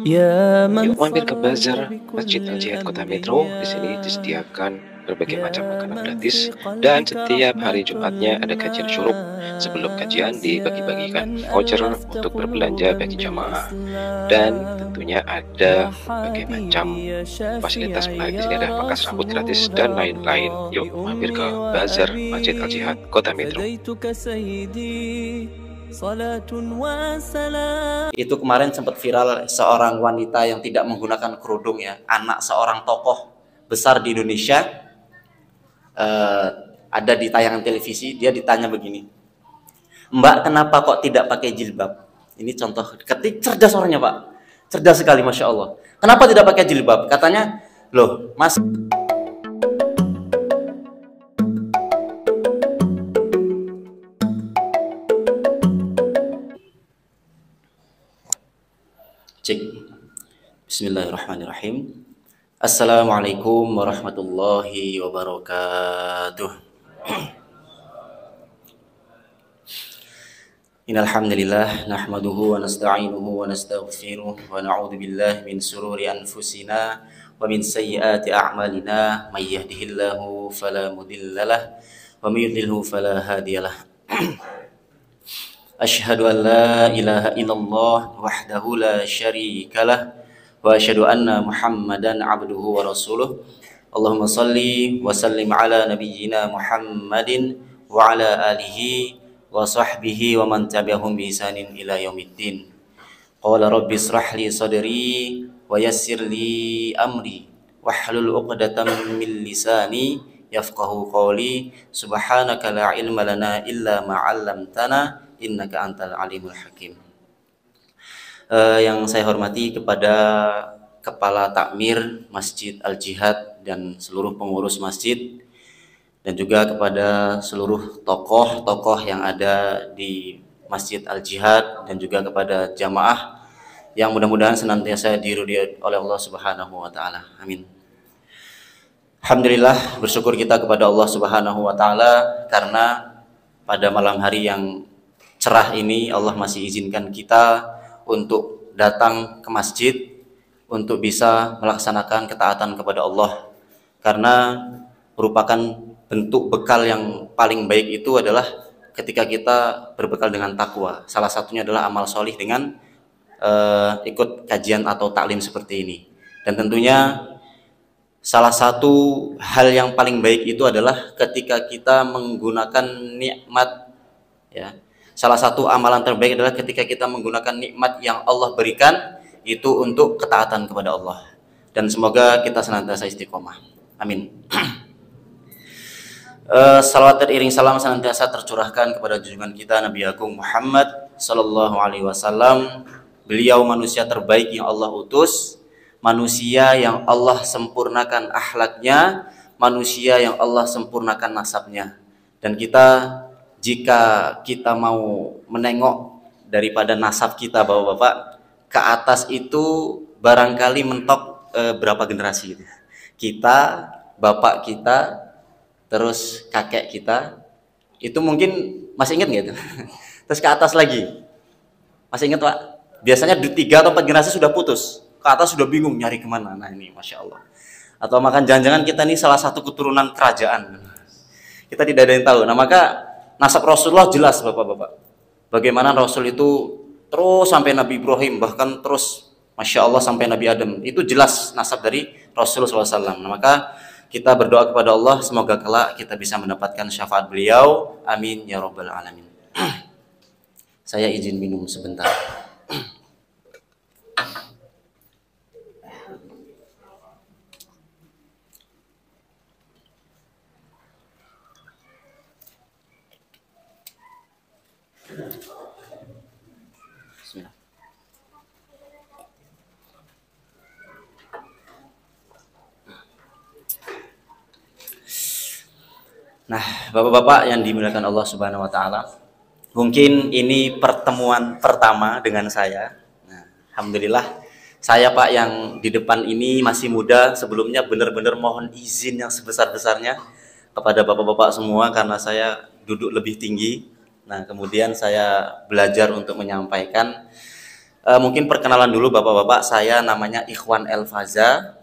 Yuk mampir ke Bazar Masjid Al-Jihad Kota Metro. Di sini disediakan berbagai macam makanan gratis dan setiap hari Jumatnya ada kajian syuruk. Sebelum kajian dibagi-bagikan voucher untuk berbelanja bagi jamaah dan tentunya ada berbagai macam fasilitas menarik. Di sini ada pangkas rambut gratis dan lain-lain. Yuk mampir ke Bazar Masjid Al-Jihad Kota Metro. Itu kemarin sempat viral seorang wanita yang tidak menggunakan kerudung, ya, anak seorang tokoh besar di Indonesia. Ada di tayangan televisi, dia ditanya begini, "Mbak, kenapa kok tidak pakai jilbab?" Ini contoh, cerdas orangnya, Pak, cerdas sekali, Masya Allah. "Kenapa tidak pakai jilbab?" Katanya, "Loh Mas, cek. Bismillahirrahmanirrahim. Assalamualaikum warahmatullahi wabarakatuh. Innal hamdalillah nahmaduhu wa nasta'inuhu wa nastaghfiruh wa na'udzu billahi min shururi anfusina wa min sayyiati a'malina may yahdihillahu fala mudhillalah wa may yudlilhu fala hadiyalah. Asyhadu an la ilaha illallah wahdahu la syarikalah wa asyhadu anna Muhammadan abduhu wa rasuluh. Allahumma salli wa sallim ala nabiyyina Muhammadin wa ala alihi wa sahbihi wa man tabi'ahum bi ihsanin ila yaumiddin. Qala rabbi israh li sadri wa yassir li amri wahlul 'uqdatam min lisani yafqahu qawli. Subhanaka la ilma lana illa ma 'allamtana innaka antal alimul hakim. Yang saya hormati kepada Kepala Takmir Masjid Al-Jihad dan seluruh pengurus masjid, dan juga kepada seluruh tokoh-tokoh yang ada di Masjid Al-Jihad, dan juga kepada jamaah yang mudah-mudahan senantiasa diridhoi oleh Allah Subhanahu wa taala. Amin. Alhamdulillah, bersyukur kita kepada Allah Subhanahu wa taala karena pada malam hari yang cerah ini Allah masih izinkan kita untuk datang ke masjid untuk bisa melaksanakan ketaatan kepada Allah, karena merupakan bentuk bekal yang paling baik itu adalah ketika kita berbekal dengan takwa. Salah satunya adalah amal solih dengan ikut kajian atau taklim seperti ini. Dan tentunya salah satu hal yang paling baik itu adalah ketika kita menggunakan nikmat, ya. Salah satu amalan terbaik adalah ketika kita menggunakan nikmat yang Allah berikan itu untuk ketaatan kepada Allah. Dan semoga kita senantiasa istiqomah. Amin. Salawat dan iring salam senantiasa tercurahkan kepada junjungan kita Nabi Agung Muhammad Sallallahu Alaihi Wasallam. Beliau manusia terbaik yang Allah utus, manusia yang Allah sempurnakan akhlaknya, manusia yang Allah sempurnakan nasabnya. Dan jika kita mau menengok daripada nasab kita, bapak-bapak, ke atas itu barangkali mentok berapa generasi gitu. Kita, bapak kita, terus kakek kita, itu mungkin masih ingat nggak itu? Terus ke atas lagi, masih ingat Pak? Biasanya 3 atau 4 generasi sudah putus, ke atas sudah bingung nyari kemana. Nah ini Masya Allah. Atau makan jangan-jangan kita ini salah satu keturunan kerajaan, kita tidak ada yang tahu. Nah maka nasab Rasulullah jelas, bapak-bapak. Bagaimana Rasul itu terus sampai Nabi Ibrahim, bahkan terus Masya Allah sampai Nabi Adam. Itu jelas nasab dari Rasulullah SAW. Nah, maka kita berdoa kepada Allah, semoga kelak kita bisa mendapatkan syafaat beliau. Amin ya Rabbal Alamin. Saya izin minum sebentar. Bismillah. Nah, bapak-bapak yang dimuliakan Allah Subhanahu wa taala, mungkin ini pertemuan pertama dengan saya. Nah, alhamdulillah saya Pak yang di depan ini masih muda. Sebelumnya benar-benar mohon izin yang sebesar-besarnya kepada bapak-bapak semua karena saya duduk lebih tinggi. Nah, kemudian saya belajar untuk menyampaikan. Mungkin perkenalan dulu Bapak-bapak, saya namanya Ikhwan Elfaza,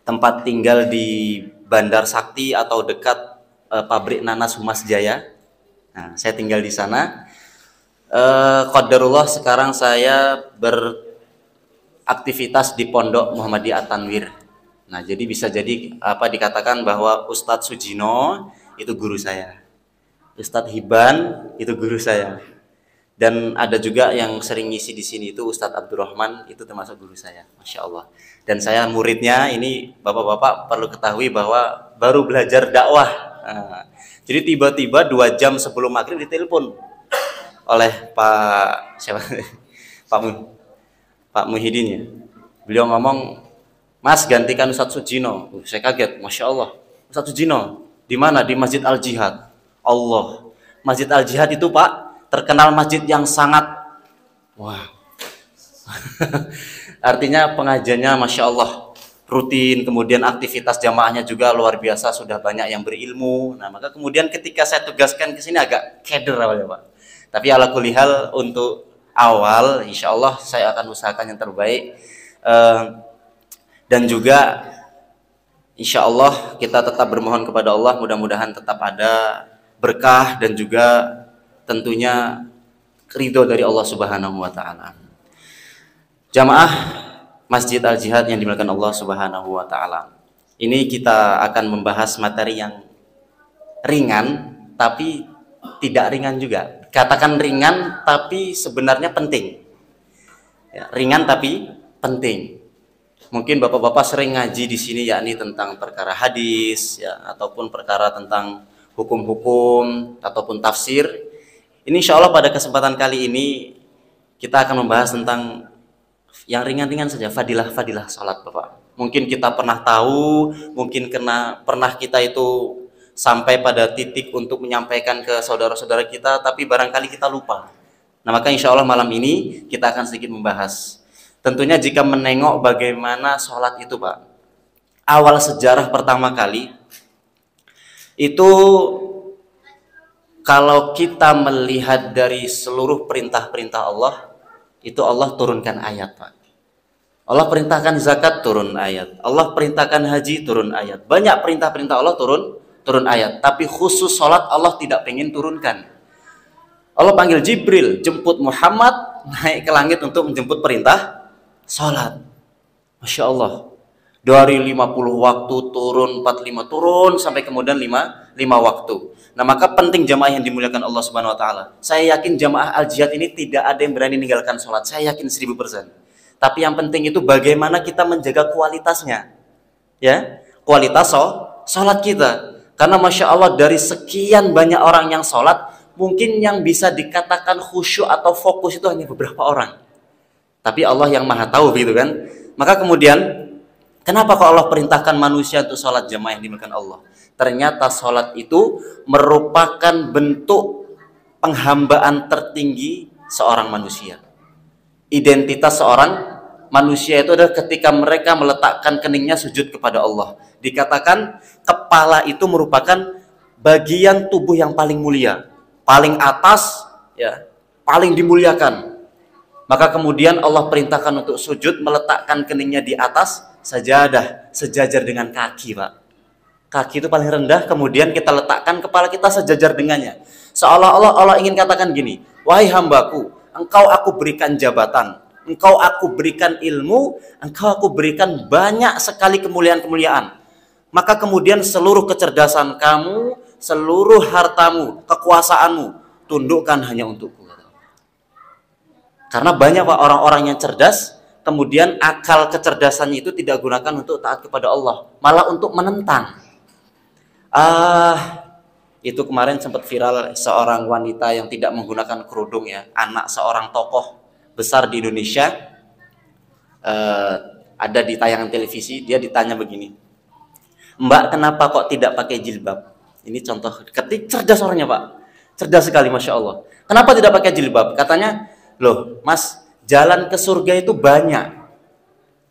tempat tinggal di Bandar Sakti atau dekat pabrik nanas Humas Jaya. Nah, saya tinggal di sana. Qadarullah sekarang saya beraktivitas di Pondok Muhammadiyah At-Tanwir. Nah, jadi bisa jadi dikatakan bahwa Ustadz Sujino itu guru saya. Ustadz Hiban itu guru saya. Dan ada juga yang sering ngisi di sini itu Ustadz Abdurrahman, itu termasuk guru saya, Masya Allah. Dan saya muridnya, ini bapak-bapak perlu ketahui bahwa baru belajar dakwah. Nah, jadi tiba-tiba 2 jam sebelum maghrib ditelepon oleh Pak siapa? Pak Muhyiddin ya. Beliau ngomong, Mas gantikan Ustadz Sujino. Saya kaget, Masya Allah. Ustadz Sujino, di mana? Di Masjid Al-Jihad. Allah, Masjid Al-Jihad itu Pak terkenal masjid yang sangat artinya pengajiannya Masya Allah rutin, kemudian aktivitas jamaahnya juga luar biasa, sudah banyak yang berilmu. Nah, maka kemudian ketika saya tugaskan ke sini agak keder awalnya Pak, tapi ala kulli hal untuk awal insya Allah saya akan usahakan yang terbaik, dan juga insya Allah kita tetap bermohon kepada Allah, mudah-mudahan tetap ada berkah dan juga tentunya ridho dari Allah Subhanahu wa taala. Jamaah Masjid Al-Jihad yang dimuliakan Allah Subhanahu wa taala. Ini kita akan membahas materi yang ringan tapi tidak ringan juga. Katakan ringan tapi sebenarnya penting. Ya, ringan tapi penting. Mungkin bapak-bapak sering ngaji di sini yakni tentang perkara hadis ya, ataupun perkara tentang hukum-hukum ataupun tafsir. Ini insya Allah pada kesempatan kali ini kita akan membahas tentang yang ringan-ringan saja, fadilah-fadilah salat Bapak. Mungkin kita pernah tahu, mungkin pernah kita itu sampai pada titik untuk menyampaikan ke saudara-saudara kita, tapi barangkali kita lupa. Nah, maka insya Allah malam ini kita akan sedikit membahas. Tentunya jika menengok bagaimana sholat itu Pak, awal sejarah pertama kali itu, kalau kita melihat dari seluruh perintah-perintah Allah, itu Allah turunkan ayat Pak. Allah perintahkan zakat, turun ayat. Allah perintahkan haji, turun ayat. Banyak perintah-perintah Allah turun ayat. Tapi khusus sholat Allah tidak pengen turunkan. Allah panggil Jibril, jemput Muhammad naik ke langit untuk menjemput perintah sholat. Masya Allah. Dari 50 waktu turun, 45 turun, sampai kemudian 5 waktu. Nah, maka penting jamaah yang dimuliakan Allah Subhanahu wa taala. Saya yakin jamaah Al-Jihad ini tidak ada yang berani meninggalkan sholat. Saya yakin 1000%. Tapi yang penting itu bagaimana kita menjaga kualitasnya. Ya, kualitas sholat kita. Karena Masya Allah dari sekian banyak orang yang sholat, mungkin yang bisa dikatakan khusyuk atau fokus itu hanya beberapa orang. Tapi Allah yang maha tahu gitu kan. Maka kemudian kenapa kok Allah perintahkan manusia untuk sholat jamaah yang dimuliakan Allah? Ternyata sholat itu merupakan bentuk penghambaan tertinggi seorang manusia. Identitas seorang manusia itu adalah ketika mereka meletakkan keningnya sujud kepada Allah. Dikatakan kepala itu merupakan bagian tubuh yang paling mulia, paling atas, ya, paling dimuliakan. Maka kemudian Allah perintahkan untuk sujud, meletakkan keningnya di atas sajadah, sejajar dengan kaki Pak. Kaki itu paling rendah, kemudian kita letakkan kepala kita sejajar dengannya. Seolah-olah Allah ingin katakan gini, wahai hambaku, engkau aku berikan jabatan, engkau aku berikan ilmu, engkau aku berikan banyak sekali kemuliaan-kemuliaan. Maka kemudian seluruh kecerdasan kamu, seluruh hartamu, kekuasaanmu, tundukkan hanya untukku. Karena banyak Pak orang-orang yang cerdas, kemudian akal kecerdasannya itu tidak gunakan untuk taat kepada Allah, malah untuk menentang. Itu kemarin sempat viral seorang wanita yang tidak menggunakan kerudung ya, anak seorang tokoh besar di Indonesia, ada di tayangan televisi, dia ditanya begini, Mbak kenapa kok tidak pakai jilbab? Ini contoh, cerdas orangnya Pak, cerdas sekali Masya Allah. Kenapa tidak pakai jilbab? Katanya, loh Mas, jalan ke surga itu banyak,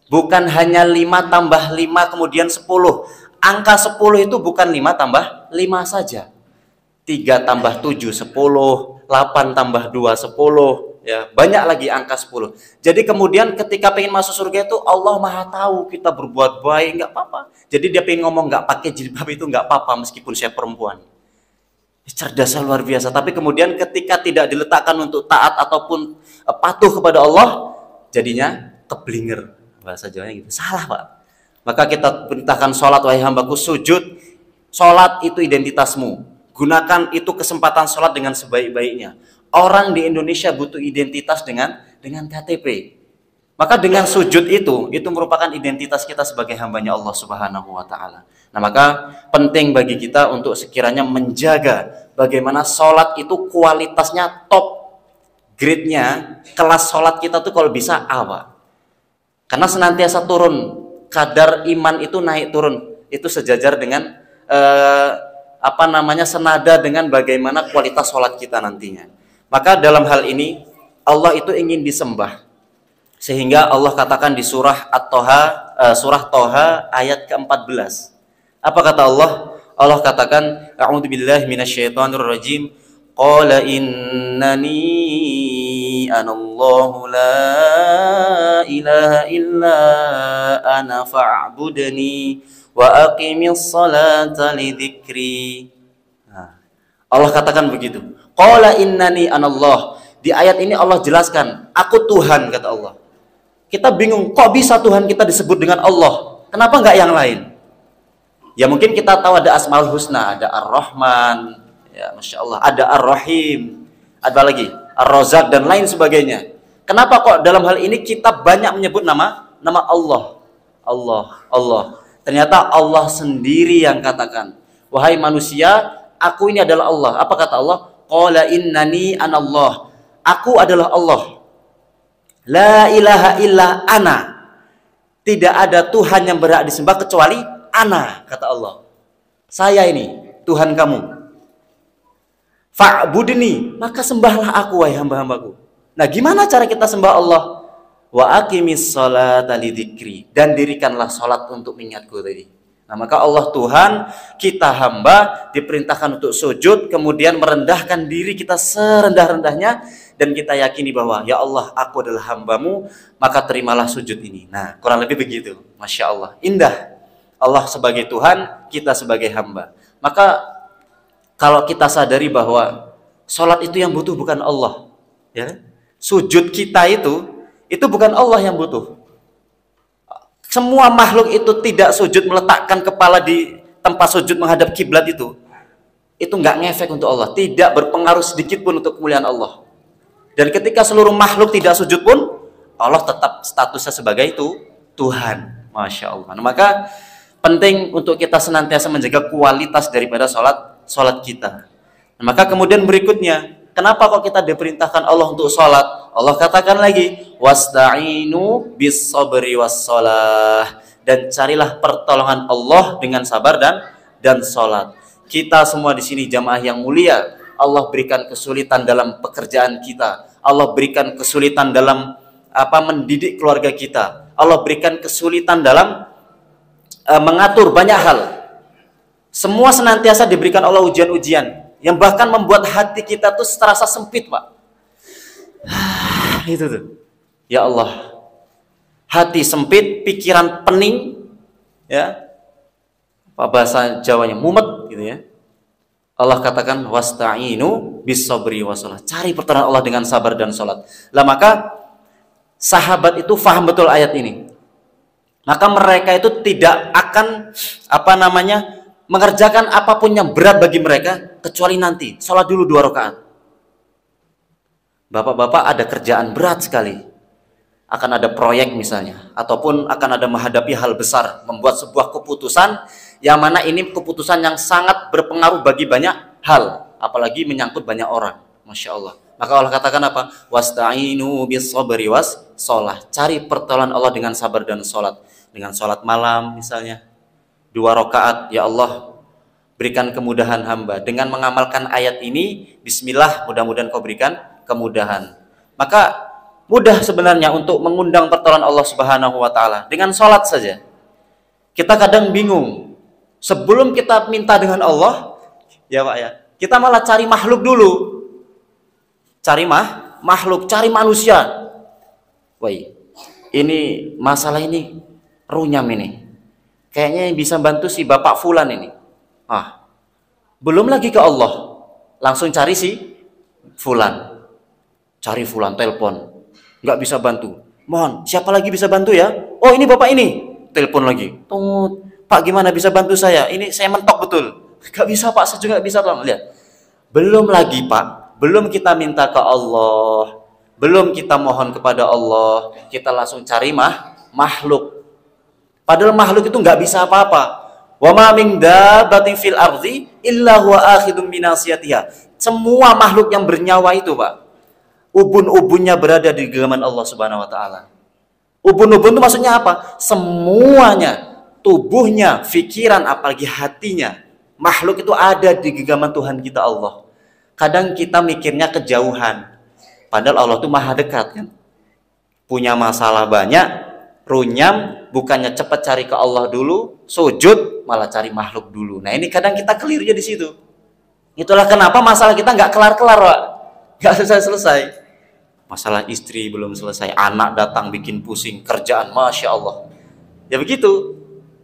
bukan hanya 5 tambah 5 kemudian 10. Angka 10 itu bukan 5 tambah 5 saja. 3 tambah 7 10, 8 tambah 2 10, ya, banyak lagi angka 10. Jadi kemudian ketika pengen masuk surga itu Allah Maha tahu kita berbuat baik, nggak apa-apa. Jadi dia pengen ngomong nggak pakai jilbab itu nggak apa-apa meskipun saya perempuan. Cerdasnya luar biasa. Tapi kemudian ketika tidak diletakkan untuk taat ataupun patuh kepada Allah, jadinya keblinger. Bahasa Jawanya gitu. Salah, Pak. Maka kita perintahkan sholat, wahai hambaku, sujud. Sholat itu identitasmu. Gunakan itu kesempatan sholat dengan sebaik-baiknya. Orang di Indonesia butuh identitas dengan KTP. Maka dengan sujud itu merupakan identitas kita sebagai hambanya Allah Subhanahu wa Ta'ala. Nah, maka penting bagi kita untuk sekiranya menjaga bagaimana sholat itu kualitasnya top grade-nya, kelas sholat kita tuh kalau bisa A, Pak. Karena senantiasa turun, kadar iman itu naik turun, itu sejajar dengan senada dengan bagaimana kualitas sholat kita nantinya. Maka dalam hal ini Allah itu ingin disembah, sehingga Allah katakan di surah Toha ayat ke-14. Apa kata Allah? Allah katakan, a'udzubillahi minasyaitonirrajim. Qala innani anallahu la ilaha illa ana fa'budni wa aqimis salata lidzikri. Allah katakan begitu. Qala innani anallah. Di ayat ini Allah jelaskan, aku Tuhan, kata Allah. Kita bingung, kok bisa Tuhan kita disebut dengan Allah? Kenapa enggak yang lain? Ya mungkin kita tahu ada Asmaul Husna, ada Ar-Rahman, ya Masya Allah, ada Ar-Rahim, ada lagi Ar-Razak dan lain sebagainya. Kenapa kok dalam hal ini kita banyak menyebut nama Allah? Allah. Ternyata Allah sendiri yang katakan, wahai manusia, aku ini adalah Allah. Apa kata Allah? Qala innani anallah. Aku adalah Allah. La ilaha illa ana. Tidak ada Tuhan yang berhak disembah kecuali ana, kata Allah. Saya ini Tuhan kamu. Fa'budni, maka sembahlah aku, wahai hamba-hambaku. Nah, gimana cara kita sembah Allah? Wa aqimis sholata lidzikri, dan dirikanlah salat untuk mengingatku tadi. Nah, maka Allah Tuhan, kita hamba diperintahkan untuk sujud, kemudian merendahkan diri kita serendah-rendahnya, dan kita yakini bahwa ya Allah, aku adalah hambamu, maka terimalah sujud ini. Nah, kurang lebih begitu. Masya Allah, indah. Allah sebagai Tuhan, kita sebagai hamba. Maka kalau kita sadari bahwa sholat itu yang butuh bukan Allah, ya, sujud kita itu bukan Allah yang butuh. Semua makhluk itu tidak sujud meletakkan kepala di tempat sujud menghadap kiblat itu nggak ngefek untuk Allah, tidak berpengaruh sedikit pun untuk kemuliaan Allah. Dan ketika seluruh makhluk tidak sujud pun, Allah tetap statusnya sebagai itu Tuhan. Masya Allah. Nah, maka penting untuk kita senantiasa menjaga kualitas daripada sholat kita. Nah, maka kemudian berikutnya, kenapa kok kita diperintahkan Allah untuk sholat? Allah katakan lagi, wasta'inu bis sabri was sholah, dan carilah pertolongan Allah dengan sabar dan sholat. Kita semua di sini jamaah yang mulia, Allah berikan kesulitan dalam pekerjaan kita, Allah berikan kesulitan dalam mendidik keluarga kita, Allah berikan kesulitan dalam mengatur banyak hal. Semua senantiasa diberikan Allah ujian-ujian yang bahkan membuat hati kita tuh terasa sempit, Pak. Itu tuh. Ya Allah. Hati sempit, pikiran pening, ya. Apa bahasa Jawanya? Mumet gitu ya. Allah katakan wasta'inu bis sabri wassalah. Cari pertolongan Allah dengan sabar dan salat. Lah maka sahabat itu faham betul ayat ini. Maka mereka itu tidak akan mengerjakan apapun yang berat bagi mereka kecuali nanti sholat dulu 2 rakaat. Bapak-bapak ada kerjaan berat sekali, akan ada proyek misalnya, ataupun akan ada menghadapi hal besar, membuat sebuah keputusan yang mana ini keputusan yang sangat berpengaruh bagi banyak hal, apalagi menyangkut banyak orang. Masya Allah. Maka Allah katakan apa? Wasta'inu bis sabri was sholah. Cari pertolongan Allah dengan sabar dan sholat. Dengan sholat malam misalnya 2 rakaat, ya Allah berikan kemudahan hamba. Dengan mengamalkan ayat ini, bismillah, mudah-mudahan kau berikan kemudahan. Maka mudah sebenarnya untuk mengundang pertolongan Allah Subhanahu wa Ta'ala dengan sholat saja. Kita kadang bingung, sebelum kita minta dengan Allah, ya Pak ya, kita malah cari makhluk dulu. Cari makhluk, cari manusia. Woi, ini masalah ini runyam ini. Kayaknya yang bisa bantu si Bapak Fulan ini. Belum lagi ke Allah. Langsung cari si Fulan. Cari Fulan, telepon. Nggak bisa bantu. Mohon, siapa lagi bisa bantu ya? Oh, ini Bapak ini. Telepon lagi. Pak, gimana bisa bantu saya? Ini saya mentok betul. Nggak bisa Pak, saya juga nggak bisa. Tolong lihat. Belum lagi Pak, belum kita minta ke Allah, belum kita mohon kepada Allah, kita langsung cari makhluk. Padahal makhluk itu nggak bisa apa-apa. Wa ma min dabbatin fil ardi illa huwa akhidun binasiyatiha. Semua makhluk yang bernyawa itu, Pak, ubun-ubunnya berada di genggaman Allah Subhanahu wa taala. Ubun-ubun itu maksudnya apa? Semuanya, tubuhnya, pikiran, apalagi hatinya, makhluk itu ada di genggaman Tuhan kita Allah. Kadang kita mikirnya kejauhan, padahal Allah itu maha dekat kan. Punya masalah banyak, runyam, bukannya cepat cari ke Allah dulu, sujud, malah cari makhluk dulu. Nah ini kadang kita kelirunya di situ. Itulah kenapa masalah kita nggak kelar-kelar, Pak. Nggak selesai-selesai. Masalah istri belum selesai, anak datang bikin pusing, kerjaan, Masya Allah. Ya begitu.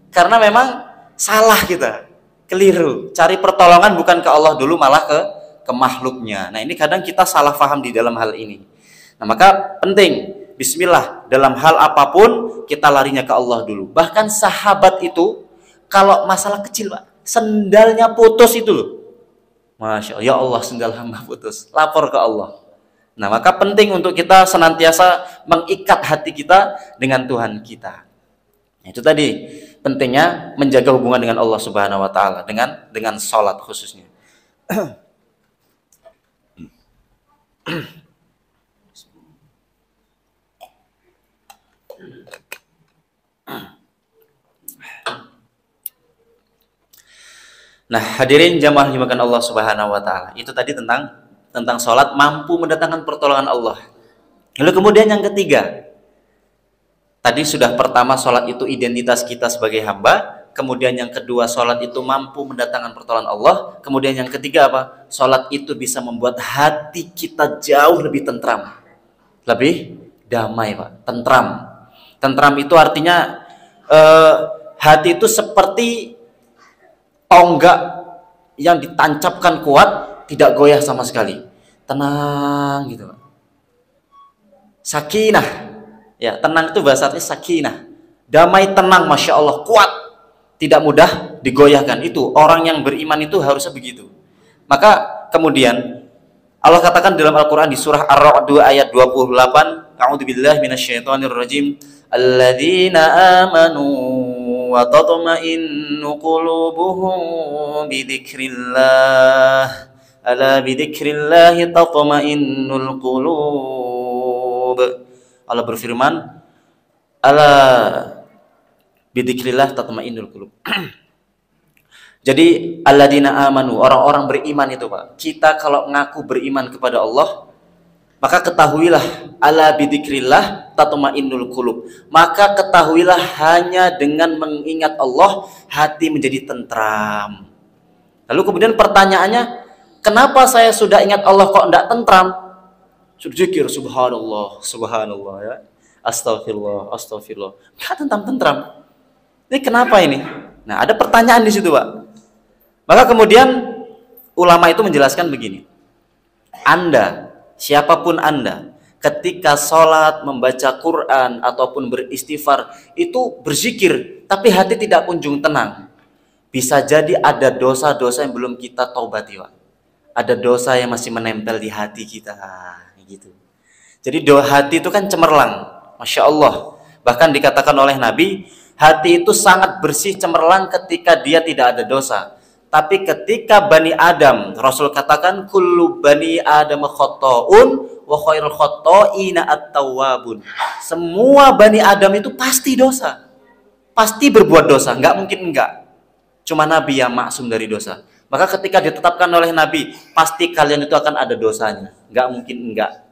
Karena memang salah kita, keliru. Cari pertolongan bukan ke Allah dulu, malah ke makhluknya. Nah ini kadang kita salah paham di dalam hal ini. Nah maka penting, bismillah, dalam hal apapun kita larinya ke Allah dulu. Bahkan sahabat itu kalau masalah kecil, Pak, sendalnya putus itu loh, Masya Allah, ya Allah, sendal hamba putus, lapor ke Allah. Nah maka penting untuk kita senantiasa mengikat hati kita dengan Tuhan kita. Itu tadi pentingnya menjaga hubungan dengan Allah Subhanahu wa taala, dengan sholat khususnya. Nah, hadirin jamaah dimakan Allah Subhanahu wa taala. Itu tadi tentang sholat mampu mendatangkan pertolongan Allah. Lalu kemudian yang ketiga, tadi sudah pertama sholat itu identitas kita sebagai hamba, kemudian yang kedua sholat itu mampu mendatangkan pertolongan Allah, kemudian yang ketiga apa? Sholat itu bisa membuat hati kita jauh lebih tentram, lebih damai, Pak. Tentram itu artinya hati itu seperti tonggak yang ditancapkan kuat, tidak goyah sama sekali, tenang gitu. Sakinah, ya tenang itu bahasa artinya sakinah, damai, tenang, Masya Allah, kuat, tidak mudah digoyahkan. Itu orang yang beriman itu harusnya begitu. Maka kemudian Allah katakan dalam Al-Quran di surah Ar-Ra'd ayat 28, A'udzubillahi minasyaitonirrajim, alladzina amanu wa tatma'innu qulubuhum bidzikrillah, ala bidzikrillahi tatma'innul qulub. Allah berfirman, ala bidzikrillah tatma'innul qulub. Jadi alladzina amanu, orang-orang beriman itu, Pak. Kita kalau ngaku beriman kepada Allah, maka ketahuilah ala bidzikrillah tatma'innul qulub. Maka ketahuilah hanya dengan mengingat Allah hati menjadi tentram. Lalu kemudian pertanyaannya, kenapa saya sudah ingat Allah kok enggak tentram? Sudah zikir subhanallah, subhanallah ya. Astagfirullah, astagfirullah. Enggak tentram. Ini kenapa ini? Nah, ada pertanyaan di situ, Pak. Maka kemudian ulama itu menjelaskan begini. Anda, siapapun Anda, ketika sholat, membaca Quran, ataupun beristighfar, itu berzikir, tapi hati tidak kunjung tenang. Bisa jadi ada dosa-dosa yang belum kita taubati, Pak. Ada dosa yang masih menempel di hati kita, gitu. Jadi hati itu kan cemerlang, Masya Allah. Bahkan dikatakan oleh Nabi, hati itu sangat bersih, cemerlang ketika dia tidak ada dosa. Tapi ketika Bani Adam, Rasul katakan kullu Bani Adam khotta'un wa khairul khotta'ina at-tawwabun. Semua Bani Adam itu pasti dosa, pasti berbuat dosa, nggak mungkin enggak. Cuma Nabi yang maksum dari dosa. Maka ketika ditetapkan oleh Nabi, pasti kalian itu akan ada dosanya, nggak mungkin enggak.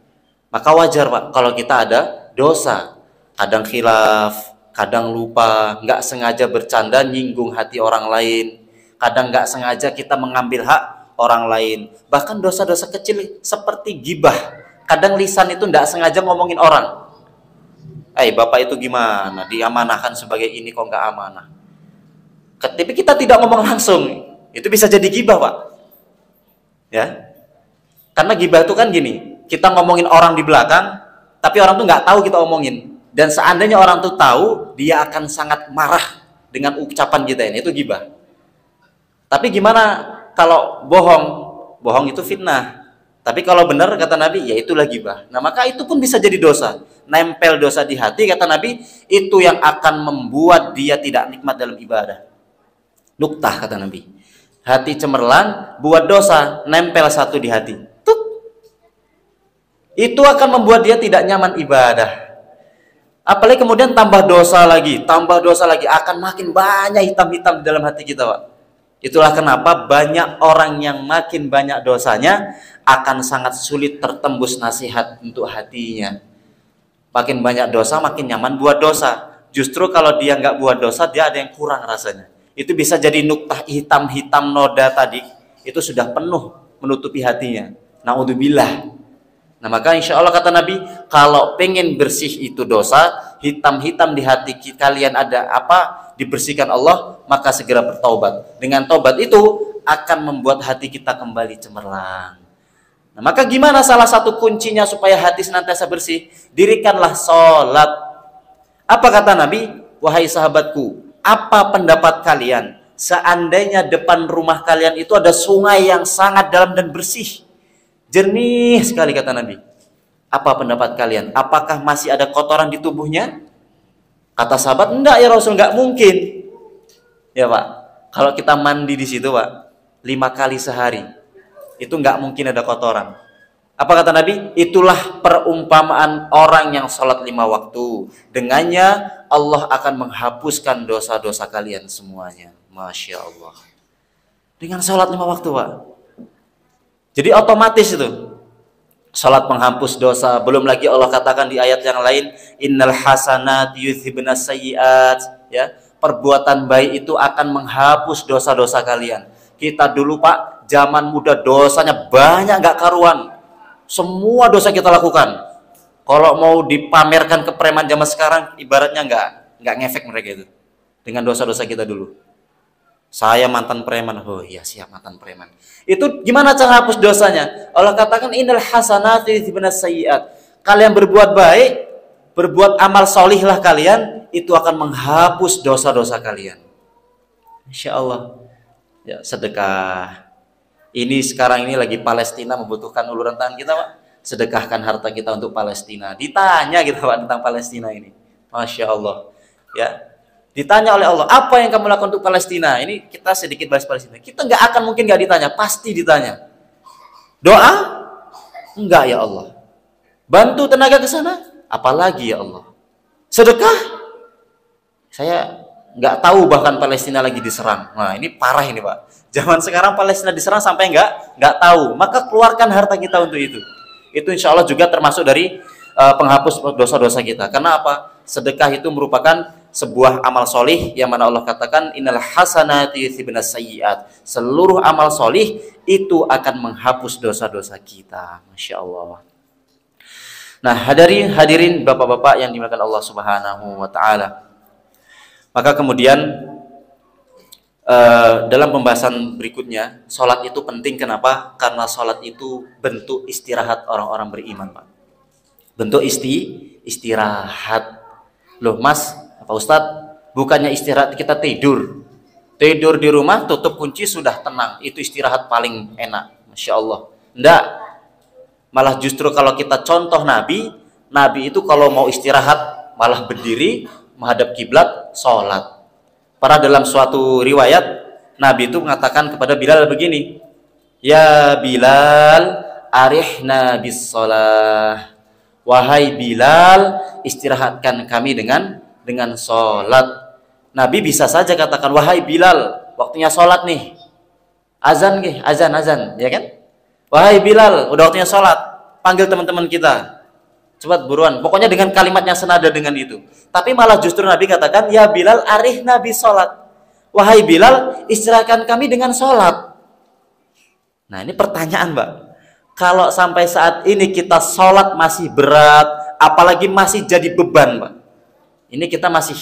Maka wajar, Pak, kalau kita ada dosa, kadang khilaf, kadang lupa, nggak sengaja bercanda nyinggung hati orang lain, kadang nggak sengaja kita mengambil hak orang lain. Bahkan dosa-dosa kecil seperti gibah, Kadang lisan itu tidak sengaja ngomongin orang. Bapak itu gimana? Diamanahkan sebagai ini kok nggak amanah. Tapi kita tidak ngomong langsung. Itu bisa jadi gibah, Pak. Ya. Karena gibah itu kan gini, kita ngomongin orang di belakang, tapi orang tuh nggak tahu kita omongin. Dan seandainya orang tuh tahu, dia akan sangat marah dengan ucapan kita ini. Itu gibah. Tapi gimana kalau bohong? Bohong itu fitnah. Tapi kalau benar kata Nabi, ya itulah gibah. Nah maka itu pun bisa jadi dosa. Nempel dosa di hati, kata Nabi, itu yang akan membuat dia tidak nikmat dalam ibadah. Nuktah kata Nabi. Hati cemerlang, buat dosa, nempel satu di hati. Tuk. Itu akan membuat dia tidak nyaman ibadah. Apalagi kemudian tambah dosa lagi, akan makin banyak hitam-hitam di dalam hati kita, Pak. Itulah kenapa banyak orang yang makin banyak dosanya akan sangat sulit tertembus nasihat untuk hatinya. Makin banyak dosa, makin nyaman buat dosa. Justru kalau dia nggak buat dosa, dia ada yang kurang rasanya. Itu bisa jadi nuktah hitam-hitam noda tadi, itu sudah penuh menutupi hatinya. Naudzubillah. Nah maka insya Allah kata Nabi, kalau pengen bersih itu dosa, hitam-hitam di hati kalian ada apa, dibersihkan Allah, maka segera bertaubat. Dengan taubat itu akan membuat hati kita kembali cemerlang. Nah maka gimana salah satu kuncinya supaya hati senantiasa bersih? Dirikanlah sholat. Apa kata Nabi? Wahai sahabatku, apa pendapat kalian seandainya depan rumah kalian itu ada sungai yang sangat dalam dan bersih, jernih sekali kata Nabi. Apa pendapat kalian? Apakah masih ada kotoran di tubuhnya? Kata sahabat, enggak ya Rasul, enggak mungkin. Ya Pak, kalau kita mandi di situ Pak, 5 kali sehari, itu enggak mungkin ada kotoran. Apa kata Nabi? Itulah perumpamaan orang yang sholat 5 waktu. Dengannya Allah akan menghapuskan dosa-dosa kalian semuanya. Masya Allah. Dengan sholat 5 waktu Pak. Jadi otomatis itu salat menghapus dosa. Belum lagi Allah katakan di ayat yang lain, innal hasanat yudhibnas sayyiat, ya. Perbuatan baik itu akan menghapus dosa-dosa kalian. Kita dulu Pak, zaman muda dosanya banyak nggak karuan. Semua dosa kita lakukan. Kalau mau dipamerkan ke preman zaman sekarang, ibaratnya nggak ngefek mereka itu. Dengan dosa-dosa kita dulu. Saya mantan preman. Oh iya siap, mantan preman. Itu gimana cara hapus dosanya? Allah katakan innal hasanati yudhibnas sayyiat. Kalian berbuat baik, berbuat amal solihlah kalian, itu akan menghapus dosa-dosa kalian. Insya Allah. Ya, sedekah. Ini sekarang ini lagi Palestina membutuhkan uluran tangan kita, Pak. Sedekahkan harta kita untuk Palestina. Ditanya gitu Pak tentang Palestina ini. Masya Allah. Ya. Ditanya oleh Allah, apa yang kamu lakukan untuk Palestina? Ini kita sedikit bahas Palestina. Kita nggak akan mungkin nggak ditanya, pasti ditanya. Doa? Enggak ya Allah. Bantu tenaga ke sana? Apalagi ya Allah. Sedekah? Saya nggak tahu bahkan Palestina lagi diserang. Nah ini parah ini Pak. Zaman sekarang Palestina diserang sampai nggak tahu. Maka keluarkan harta kita untuk itu. Itu insya Allah juga termasuk dari penghapus dosa-dosa kita. Karena apa? Sedekah itu merupakan sebuah amal solih yang mana Allah katakan innal hasanati yudhibnas sayyiat. Seluruh amal solih itu akan menghapus dosa-dosa kita. Masya Allah. Nah hadirin bapak-bapak yang dimuliakan Allah Subhanahu wa Ta'ala. Maka kemudian dalam pembahasan berikutnya, sholat itu penting. Kenapa? Karena sholat itu bentuk istirahat orang-orang beriman, Pak. Bentuk istirahat. Loh Mas, Pak Ustadz, bukannya istirahat kita tidur di rumah, tutup kunci, sudah tenang, itu istirahat paling enak. Masya Allah. Enggak, malah justru kalau kita contoh Nabi itu kalau mau istirahat malah berdiri menghadap kiblat, sholat. Para dalam suatu riwayat Nabi itu mengatakan kepada Bilal begini, ya Bilal arihna bis sholah. Wahai Bilal, istirahatkan kami dengan sholat. Nabi bisa saja katakan, wahai Bilal, waktunya sholat nih. Azan nih, azan, ya kan? Wahai Bilal, udah waktunya sholat. Panggil teman-teman kita. Cepat buruan. Pokoknya dengan kalimat yang senada dengan itu. Tapi malah justru Nabi katakan, ya Bilal, arih Nabi sholat. Wahai Bilal, istirahatkan kami dengan sholat. Nah ini pertanyaan, Mbak. Kalau sampai saat ini kita sholat masih berat, apalagi masih jadi beban, Pak. Ini kita masih,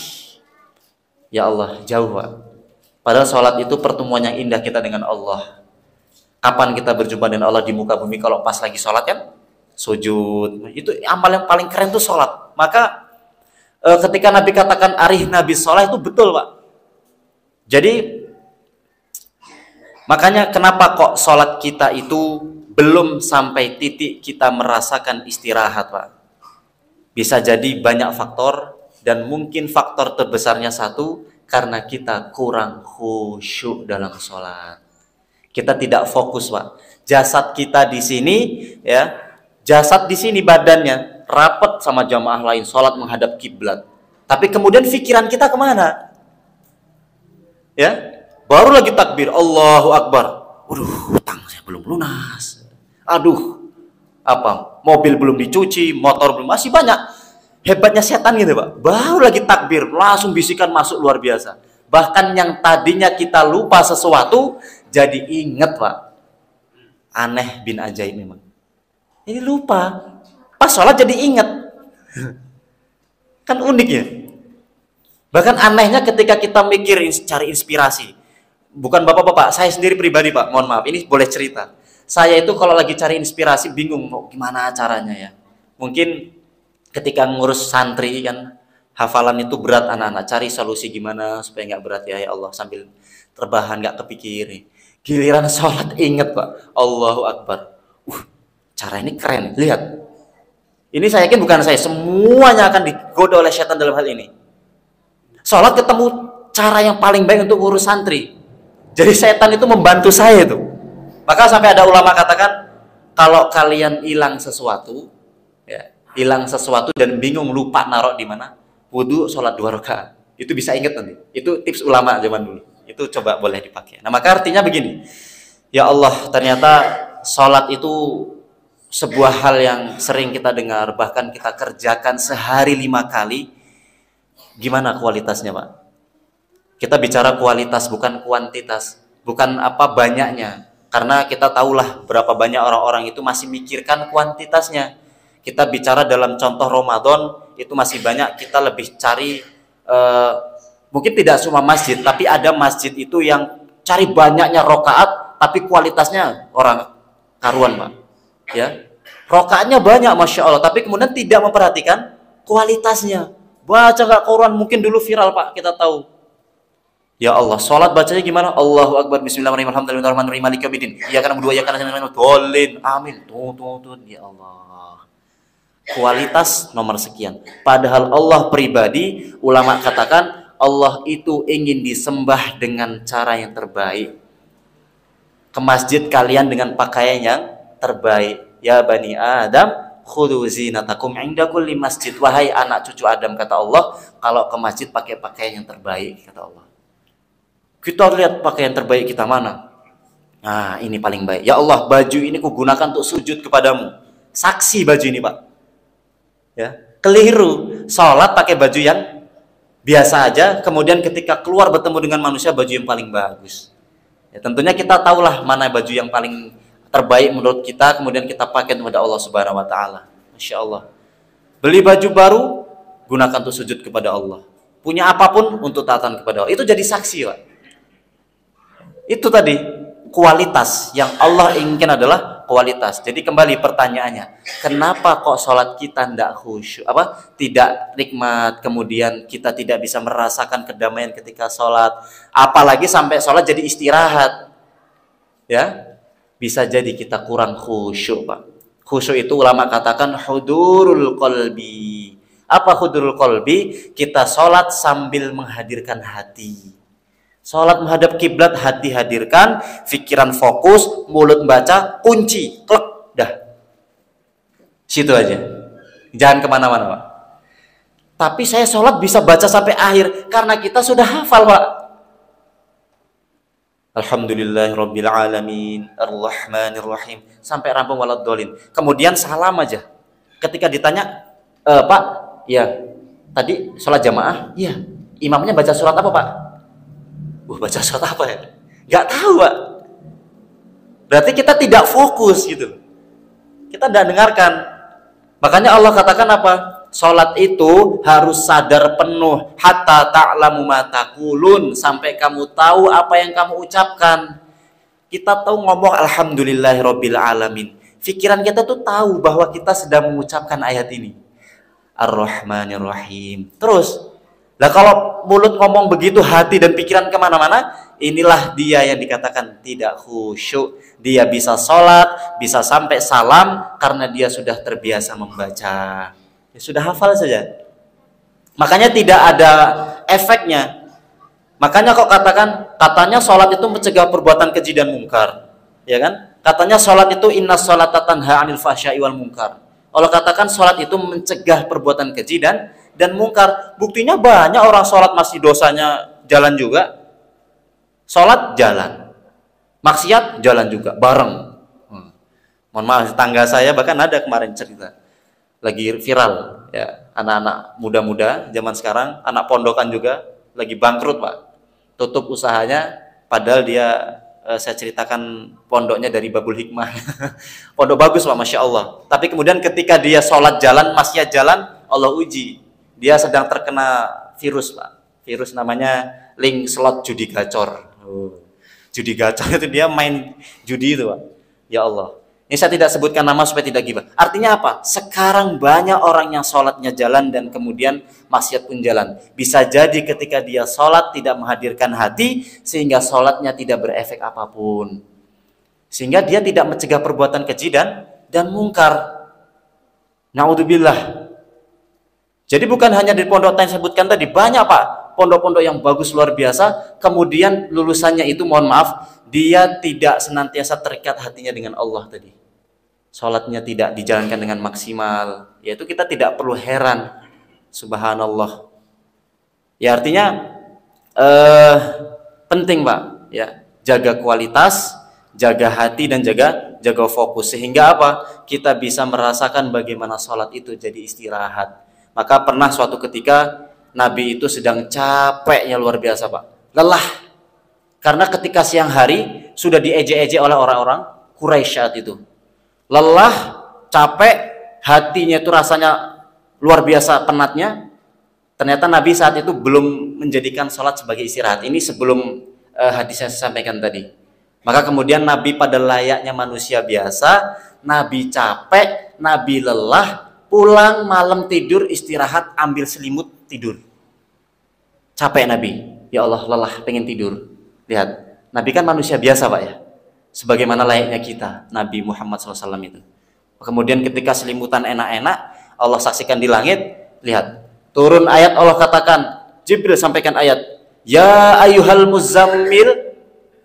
ya Allah, jauh, Pak. Padahal sholat itu pertemuan yang indah kita dengan Allah. Kapan kita berjumpa dengan Allah di muka bumi kalau pas lagi sholat kan? Sujud. Itu amal yang paling keren tuh sholat. Maka ketika Nabi katakan arih Nabi sholat itu betul, Pak. Jadi makanya kenapa kok sholat kita itu belum sampai titik kita merasakan istirahat, Pak. Bisa jadi banyak faktor, dan mungkin faktor terbesarnya satu, karena kita kurang khusyuk dalam sholat. Kita tidak fokus, Pak. Jasad kita di sini, ya, jasad di sini badannya rapat sama jamaah lain, sholat menghadap kiblat. Tapi kemudian pikiran kita kemana? Ya, baru lagi takbir, Allahu Akbar. Waduh, utang saya belum lunas. Aduh, apa? Mobil belum dicuci, motor belum, masih banyak. Hebatnya setan gitu, Pak. Baru lagi takbir, langsung bisikan masuk luar biasa. Bahkan yang tadinya kita lupa sesuatu, jadi ingat, Pak. Aneh bin ajaib memang. Ini lupa. Pas sholat jadi ingat. Kan unik ya. Bahkan anehnya ketika kita mikir cari inspirasi. Bukan bapak-bapak, saya sendiri pribadi, Pak. Mohon maaf, ini boleh cerita. Saya itu kalau lagi cari inspirasi bingung mau gimana caranya ya. Mungkin ketika ngurus santri kan hafalan itu berat anak-anak, cari solusi gimana supaya nggak berat ya Allah, sambil terbahan nggak kepikir. Giliran sholat inget, Pak, Allahu Akbar. Cara ini keren, lihat. Ini saya yakin bukan saya, semuanya akan digoda oleh setan dalam hal ini. Sholat ketemu cara yang paling baik untuk urus santri. Jadi setan itu membantu saya itu. Maka sampai ada ulama katakan, kalau kalian hilang sesuatu, ya, hilang sesuatu dan bingung lupa narok di mana, wudu sholat 2 rakaat. Itu bisa ingat nanti. Itu tips ulama zaman dulu. Itu coba boleh dipakai. Nah, maka artinya begini. Ya Allah, ternyata sholat itu sebuah hal yang sering kita dengar, bahkan kita kerjakan sehari 5 kali. Gimana kualitasnya, Pak? Kita bicara kualitas, bukan kuantitas. Bukan apa banyaknya. Karena kita tahulah berapa banyak orang-orang itu masih mikirkan kuantitasnya. Kita bicara dalam contoh Ramadan, itu masih banyak kita lebih cari, mungkin tidak semua masjid, tapi ada masjid itu yang cari banyaknya rokaat, tapi kualitasnya orang karuan, Pak. Ya, rokaatnya banyak, Masya Allah, tapi kemudian tidak memperhatikan kualitasnya. Baca nggak Quran, mungkin dulu viral, Pak, kita tahu. Ya Allah, sholat bacanya gimana? Allahu Akbar, bismillahirrahmanirrahim, alhamdulillahirrahmanirrahim, maliki yaumiddin, iyyaka na'budu wa iyyaka nasta'in, dolin, amin, tuh, ya Allah. Kualitas nomor sekian. Padahal Allah pribadi, ulama katakan, Allah itu ingin disembah dengan cara yang terbaik. Ke masjid kalian dengan pakaian yang terbaik. Ya Bani Adam, khudhu zinatakum inda kulli masjid. Wahai anak cucu Adam, kata Allah, kalau ke masjid pakai pakaian yang terbaik, kata Allah. Kita lihat pakaian terbaik kita mana. Nah, ini paling baik. Ya Allah, baju ini kugunakan untuk sujud kepadamu. Saksi baju ini, Pak. Ya, keliru. Sholat pakai baju yang biasa aja, kemudian ketika keluar bertemu dengan manusia, baju yang paling bagus. Ya, tentunya kita tahulah mana baju yang paling terbaik menurut kita, kemudian kita pakai kepada Allah Subhanahu wa taala. Masya Allah. Beli baju baru, gunakan untuk sujud kepada Allah. Punya apapun untuk taatan kepada Allah. Itu jadi saksi, Pak. Itu tadi kualitas yang Allah inginkan adalah kualitas. Jadi kembali pertanyaannya, kenapa kok sholat kita tidak khusyuk, tidak nikmat, kemudian kita tidak bisa merasakan kedamaian ketika sholat, apalagi sampai sholat jadi istirahat, ya bisa jadi kita kurang khusyuk, Pak. Khusyuk itu ulama katakan hudurul qalbi. Apa hudurul qalbi? Kita sholat sambil menghadirkan hati. Sholat menghadap kiblat, hati hadirkan, pikiran fokus, mulut baca, kunci, klek, dah. Situ aja. Jangan kemana-mana, Pak. Tapi saya sholat bisa baca sampai akhir, karena kita sudah hafal, Pak. Alhamdulillahirabbil alamin, arrahmanirrahim, sampai rampung waladhdallin. Kemudian salam aja. Ketika ditanya, Pak, ya, tadi sholat jamaah, iya. Imamnya baca surat apa, Pak? Baca surat apa ya? Nggak tahu, Pak. Berarti kita tidak fokus gitu. Kita tidak dengarkan. Makanya Allah katakan apa? Sholat itu harus sadar penuh, hatta ta'lamu ma taqulun, sampai kamu tahu apa yang kamu ucapkan. Kita tahu ngomong alhamdulillahirabbil alamin. Pikiran kita tuh tahu bahwa kita sedang mengucapkan ayat ini. Ar-Rahmanir-Rahim. Terus, lah kalau mulut ngomong begitu, hati dan pikiran kemana-mana, inilah dia yang dikatakan tidak khusyuk. Dia bisa sholat, bisa sampai salam karena dia sudah terbiasa membaca. Ya, sudah hafal saja. Makanya tidak ada efeknya. Makanya kok katanya sholat itu mencegah perbuatan keji dan mungkar, ya kan? Katanya sholat itu inna sholata tanha anil fahsya'i wal mungkar. Allah katakan sholat itu mencegah perbuatan keji dan mungkar. Buktinya banyak orang sholat masih dosanya jalan juga. Sholat jalan, maksiat jalan juga, bareng. Mohon maaf, tangga saya bahkan ada kemarin cerita, lagi viral ya, anak-anak muda-muda zaman sekarang, anak pondokan juga lagi bangkrut Pak, tutup usahanya, padahal dia saya ceritakan pondoknya dari Babul Hikmah. Pondok bagus Pak, Masya Allah. Tapi kemudian ketika dia sholat jalan, maksiat jalan, Allah uji, dia sedang terkena virus Pak, virus namanya link slot judi gacor. Judi gacor itu dia main judi itu Pak. Ya Allah, ini saya tidak sebutkan nama supaya tidak gibah. Artinya apa? Sekarang banyak orang yang sholatnya jalan dan kemudian maksiat pun jalan. Bisa jadi ketika dia sholat tidak menghadirkan hati, sehingga sholatnya tidak berefek apapun, sehingga dia tidak mencegah perbuatan keji dan mungkar. Naudzubillah. Jadi bukan hanya di pondok yang saya sebutkan tadi, banyak Pak pondok-pondok yang bagus luar biasa, kemudian lulusannya itu mohon maaf, dia tidak senantiasa terikat hatinya dengan Allah tadi. Sholatnya tidak dijalankan dengan maksimal, yaitu kita tidak perlu heran. Subhanallah. Ya artinya penting Pak, ya, jaga kualitas, jaga hati dan jaga fokus, sehingga apa? Kita bisa merasakan bagaimana sholat itu jadi istirahat. Maka pernah suatu ketika Nabi itu sedang capeknya luar biasa Pak, lelah, karena ketika siang hari sudah diejek-ejek oleh orang-orang Quraisy saat itu. Lelah, capek, hatinya itu rasanya luar biasa penatnya. Ternyata Nabi saat itu belum menjadikan sholat sebagai istirahat. Ini sebelum hadis yang saya sampaikan tadi. Maka kemudian Nabi pada layaknya manusia biasa, Nabi capek, Nabi lelah, pulang malam tidur, istirahat, ambil selimut, tidur. Capek Nabi, ya Allah lelah, pengen tidur. Lihat, Nabi kan manusia biasa Pak ya, sebagaimana layaknya kita, Nabi Muhammad SAW itu. Kemudian ketika selimutan enak-enak, Allah saksikan di langit, lihat, turun ayat, Allah katakan, Jibril sampaikan ayat, ya ayyuhal muzammil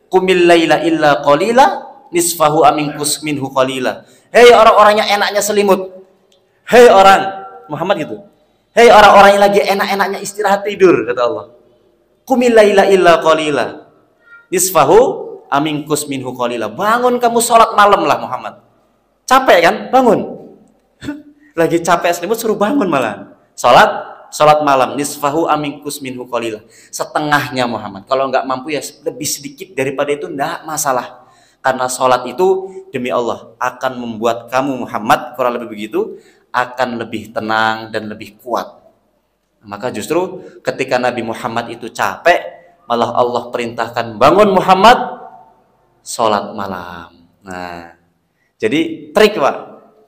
qumil laila illa qalila nisfahu aminkus minhu qalila. Hei orang-orang yang enaknya selimut, hei orang Muhammad gitu, hei orang-orang yang lagi enak-enaknya istirahat tidur, kata Allah, qumil laila illa qalila nisfahu aminkus minhu qalila. Bangun kamu sholat malam lah Muhammad. Capek kan? Bangun. Lagi capek selimut suruh bangun malah. Sholat malam. Nisfahu aminkus minhu qalila. Setengahnya Muhammad. Kalau nggak mampu ya lebih sedikit daripada itu enggak masalah. Karena sholat itu demi Allah akan membuat kamu Muhammad, kurang lebih begitu, akan lebih tenang dan lebih kuat. Maka justru ketika Nabi Muhammad itu capek, malah Allah perintahkan bangun Muhammad, sholat malam. Nah, jadi trik Pak,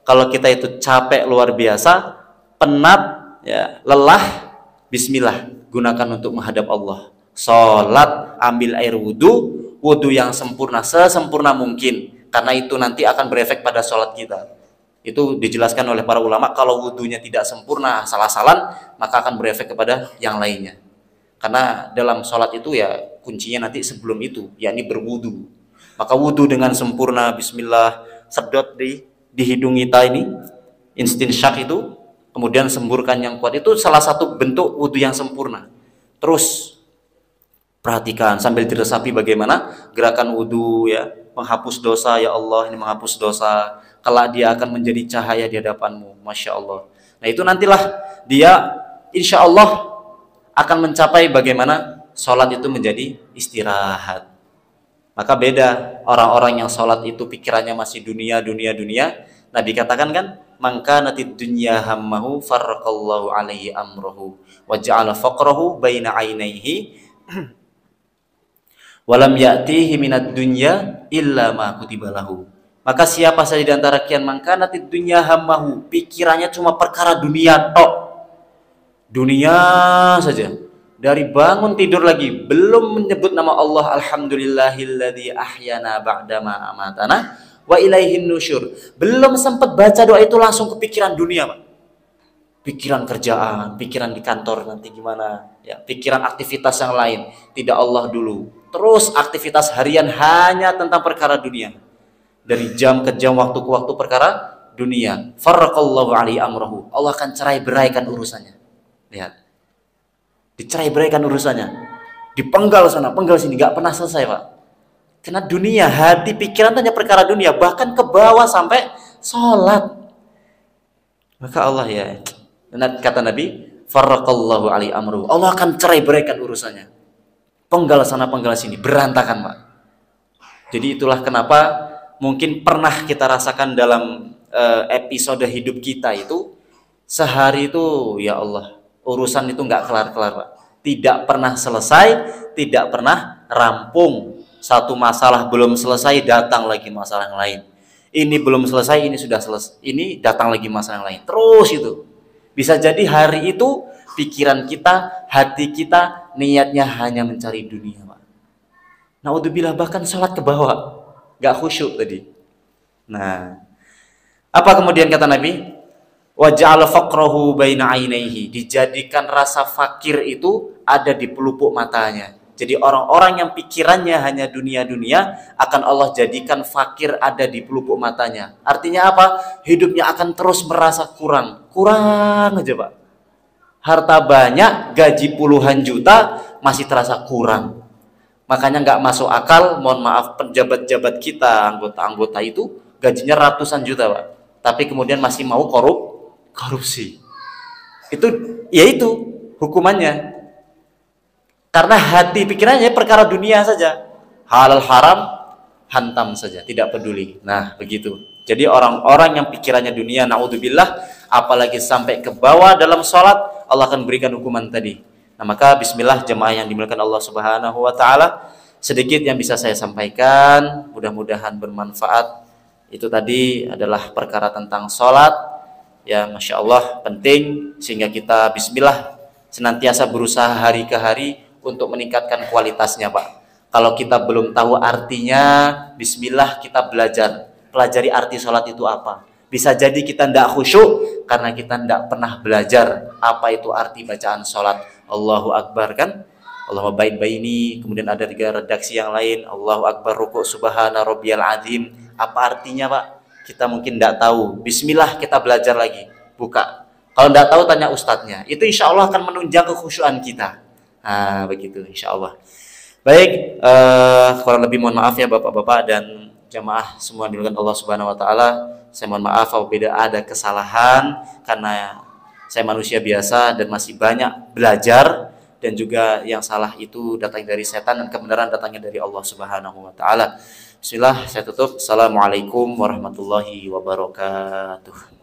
kalau kita itu capek luar biasa, penat, ya, lelah, bismillah, gunakan untuk menghadap Allah. Sholat, ambil air wudhu yang sempurna, sesempurna mungkin, karena itu nanti akan berefek pada sholat kita. Itu dijelaskan oleh para ulama, kalau wudhunya tidak sempurna, asal-asalan, maka akan berefek kepada yang lainnya. Karena dalam sholat itu ya kuncinya nanti sebelum itu, yakni berwudhu. Maka wudhu dengan sempurna, bismillah, sedot di hidung kita ini, istinsyak itu, kemudian semburkan yang kuat, itu salah satu bentuk wudhu yang sempurna. Terus perhatikan sambil diresapi bagaimana gerakan wudhu, ya, menghapus dosa, ya Allah ini menghapus dosa, kelak dia akan menjadi cahaya di hadapanmu, Masya Allah. Nah itu nantilah dia insya Allah akan mencapai bagaimana sholat itu menjadi istirahat. Maka beda orang-orang yang sholat itu pikirannya masih dunia, Nabi katakan kan, man kanatid dunya hammahu farraqallahu alaihi amrahu wa ja'ala faqrahu baina ainaihi wa lam ya'tihi minad dunya illa ma kutiba lahu. Maka siapa saja di antara kalian man kanatid dunya hammahu, pikirannya cuma perkara dunia tok. Dunia saja. Dari bangun tidur lagi belum menyebut nama Allah, alhamdulillahilladzi ahyana ba'dama amatana wa ilaihin nusyur. Belum sempat baca doa itu langsung kepikiran dunia, Pak. Pikiran kerjaan, pikiran di kantor nanti gimana, ya, pikiran aktivitas yang lain, tidak Allah dulu. Terus aktivitas harian hanya tentang perkara dunia. Dari jam ke jam, waktu ke waktu perkara dunia. Farraqallahu alaihi amrahu. Allah akan cerai-beraikan urusannya. Lihat. Dicerai-beraikan urusannya. Dipenggal sana, penggal sini, nggak pernah selesai, Pak. Karena dunia, hati, pikiran hanya perkara dunia, bahkan ke bawah sampai sholat. Maka Allah, ya, kata Nabi, farraqallahu alaihi amru. Allah akan cerai-beraikan urusannya. Penggal sana, penggal sini, berantakan, Pak. Jadi itulah kenapa mungkin pernah kita rasakan dalam episode hidup kita itu, sehari itu, ya Allah, urusan itu nggak kelar-kelar, Pak. Tidak pernah selesai, tidak pernah rampung. Satu masalah belum selesai, datang lagi masalah yang lain. Ini belum selesai, ini sudah selesai. Ini datang lagi masalah yang lain. Terus itu. Bisa jadi hari itu pikiran kita, hati kita, niatnya hanya mencari dunia, Pak. Naudzubillah, bahkan sholat ke bawah, nggak khusyuk tadi. Nah, apa kemudian kata Nabi? Wa ja'ala faqrahu baina ainaihi, dijadikan rasa fakir itu ada di pelupuk matanya. Jadi orang-orang yang pikirannya hanya dunia-dunia akan Allah jadikan fakir ada di pelupuk matanya. Artinya apa? Hidupnya akan terus merasa kurang aja, Pak. Harta banyak, gaji puluhan juta, masih terasa kurang. Makanya nggak masuk akal, mohon maaf, pejabat-pejabat kita, anggota-anggota itu gajinya ratusan juta, Pak. Tapi kemudian masih mau korupsi. Itu hukumannya. Karena hati pikirannya perkara dunia saja. Halal haram hantam saja, tidak peduli. Nah, begitu. Jadi orang-orang yang pikirannya dunia, naudzubillah, apalagi sampai ke bawah dalam sholat, Allah akan berikan hukuman tadi. Nah, maka bismillah jemaah yang dimuliakan Allah Subhanahu wa taala, sedikit yang bisa saya sampaikan, mudah-mudahan bermanfaat. Itu tadi adalah perkara tentang sholat. Ya, Masya Allah, penting sehingga kita bismillah senantiasa berusaha hari ke hari untuk meningkatkan kualitasnya, Pak. Kalau kita belum tahu artinya, bismillah kita pelajari arti sholat itu apa. Bisa jadi kita tidak khusyuk karena kita tidak pernah belajar apa itu arti bacaan sholat. Allahu Akbar, kan? Allahumma ba'id baini, kemudian ada 3 redaksi yang lain, Allahu Akbar, ruku' subhana rabbiyal azim. Apa artinya, Pak? Kita mungkin tidak tahu. Bismillah kita belajar lagi, buka. Kalau tidak tahu tanya ustadznya. Itu insya Allah akan menunjang kekhusyuan kita. Nah, begitu insya Allah. Baik, kurang lebih mohon maaf ya Bapak-bapak dan jamaah semua dimuliakan Allah Subhanahu wa taala. Saya mohon maaf apabila ada kesalahan karena saya manusia biasa dan masih banyak belajar, dan juga yang salah itu datang dari setan dan kebenaran datangnya dari Allah Subhanahu wa taala. Bismillah, saya tutup. Assalamualaikum warahmatullahi wabarakatuh.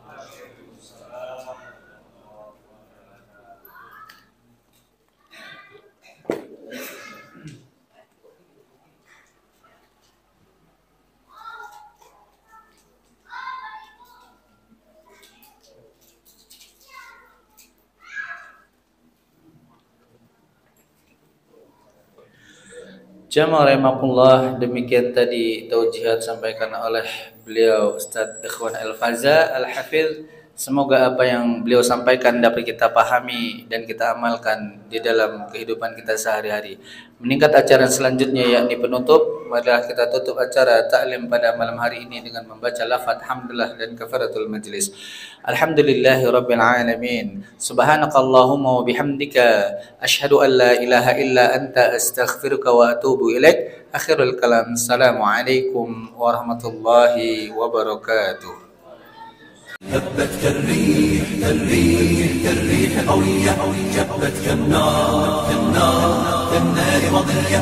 Jamaah rahimakumullah, demikian tadi taujihat sampaikan oleh beliau Ustadz Ikhwan Al-Faza Al-Hafidh. Semoga apa yang beliau sampaikan dapat kita pahami dan kita amalkan di dalam kehidupan kita sehari-hari. Meningkat acara selanjutnya yakni penutup. Marilah kita tutup acara taklim pada malam hari ini dengan membaca lafaz hamdalah dan kafaratul majlis. Alhamdulillahi rabbil alamin. Subhanakallahumma wa bihamdika asyhadu an la ilaha illa anta astaghfiruka wa atubu ilaik. Akhirul kalam. Assalamualaikum warahmatullahi wabarakatuh. هبت كالريح قوية جبت كالنار كالنار كالنار مضية